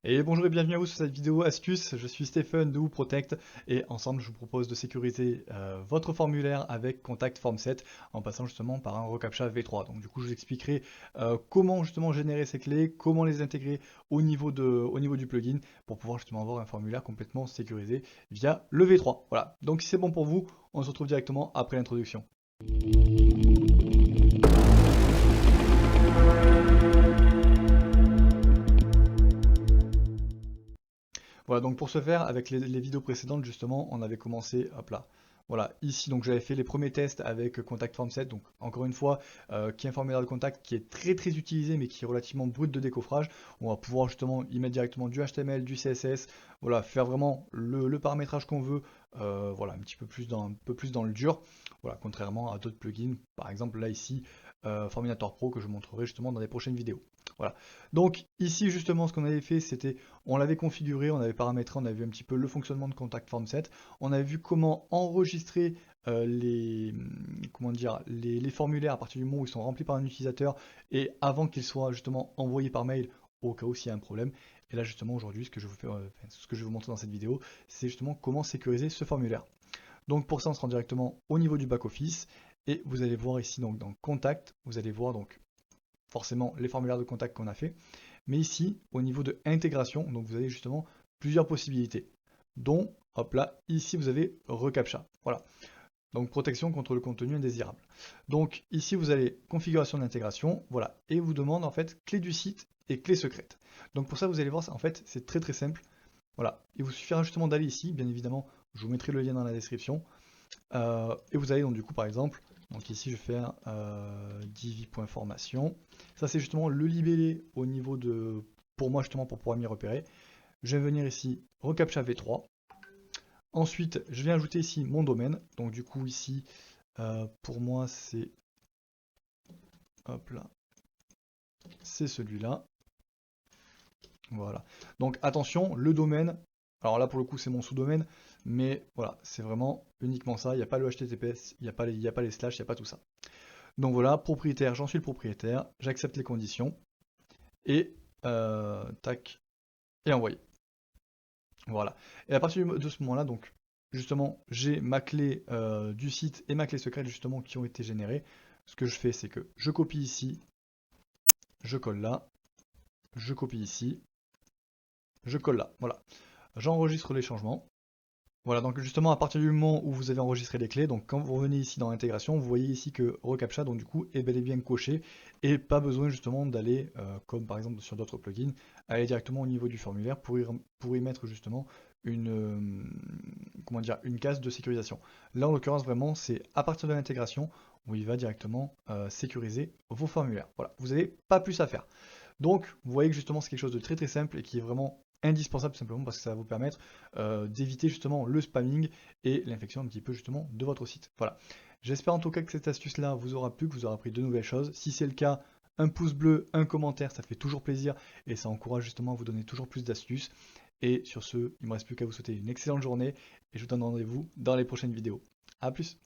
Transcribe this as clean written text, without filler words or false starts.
Et bonjour et bienvenue à vous sur cette vidéo astuce, je suis Stephen de WooProtect et ensemble je vous propose de sécuriser votre formulaire avec Contact Form 7 en passant justement par un reCAPTCHA V3. Donc du coup je vous expliquerai comment justement générer ces clés, comment les intégrer au niveau du plugin pour pouvoir justement avoir un formulaire complètement sécurisé via le V3. Voilà, donc si c'est bon pour vous, on se retrouve directement après l'introduction. Voilà, donc pour ce faire, avec les vidéos précédentes, justement, on avait commencé, hop là. Voilà, ici, donc j'avais fait les premiers tests avec Contact Form 7, donc encore une fois, qui est un formulaire de contact qui est très utilisé, mais qui est relativement brut de décoffrage. On va pouvoir justement y mettre directement du HTML, du CSS, voilà, faire vraiment le paramétrage qu'on veut, voilà, un peu plus dans le dur, voilà, contrairement à d'autres plugins, par exemple là ici, Forminator Pro, que je montrerai justement dans les prochaines vidéos. Voilà. Donc ici justement ce qu'on avait fait c'était on l'avait configuré, on avait paramétré, on avait vu un petit peu le fonctionnement de Contact Form 7, on avait vu comment enregistrer comment dire, les formulaires à partir du moment où ils sont remplis par un utilisateur et avant qu'ils soient justement envoyés par mail au cas où s'il y a un problème. Et là justement aujourd'hui ce que je vous fais, ce que je vais vous montrer dans cette vidéo, c'est justement comment sécuriser ce formulaire. Donc pour ça on se rend directement au niveau du back-office et vous allez voir ici donc dans Contact, vous allez voir donc forcément les formulaires de contact qu'on a fait. Mais ici, au niveau de intégration, donc vous avez justement plusieurs possibilités, dont, hop là, ici vous avez reCAPTCHA. Voilà. Donc protection contre le contenu indésirable. Donc ici vous avez configuration d'intégration, voilà, et vous demande en fait clé du site et clé secrète. Donc pour ça vous allez voir, en fait c'est très simple. Voilà, il vous suffira justement d'aller ici, bien évidemment, je vous mettrai le lien dans la description. Et vous allez donc du coup par exemple, donc ici je vais faire divi.formation. Ça c'est justement le libellé au niveau de, pour moi justement pour pouvoir m'y repérer. Je vais venir ici reCAPTCHA V3. Ensuite je vais ajouter ici mon domaine. Donc du coup ici pour moi c'est, hop là, c'est celui-là. Voilà. Donc attention, le domaine, alors là pour le coup c'est mon sous-domaine, mais voilà, c'est vraiment uniquement ça, il n'y a pas le HTTPS, il n'y a pas les slash, il n'y a pas tout ça. Donc voilà, propriétaire, j'en suis le propriétaire, j'accepte les conditions, et tac, et envoyer. Voilà. Et à partir de ce moment-là, donc justement, j'ai ma clé du site et ma clé secrète justement qui ont été générées. Ce que je fais, c'est que je copie ici, je colle là, je copie ici, je colle là. Voilà. J'enregistre les changements. Voilà, donc justement à partir du moment où vous avez enregistré les clés, donc quand vous revenez ici dans l'intégration, vous voyez ici que reCAPTCHA donc du coup est bel et bien coché et pas besoin justement d'aller, comme par exemple sur d'autres plugins, aller directement au niveau du formulaire pour y mettre justement une, comment dire, une case de sécurisation. Là en l'occurrence vraiment c'est à partir de l'intégration où il va directement sécuriser vos formulaires. Voilà, vous n'avez pas plus à faire. Donc, vous voyez que justement, c'est quelque chose de très simple et qui est vraiment indispensable simplement parce que ça va vous permettre d'éviter justement le spamming et l'infection un petit peu justement de votre site. Voilà. J'espère en tout cas que cette astuce-là vous aura plu, que vous aurez appris de nouvelles choses. Si c'est le cas, un pouce bleu, un commentaire, ça fait toujours plaisir et ça encourage justement à vous donner toujours plus d'astuces. Et sur ce, il ne me reste plus qu'à vous souhaiter une excellente journée et je vous donne rendez-vous dans les prochaines vidéos. A plus!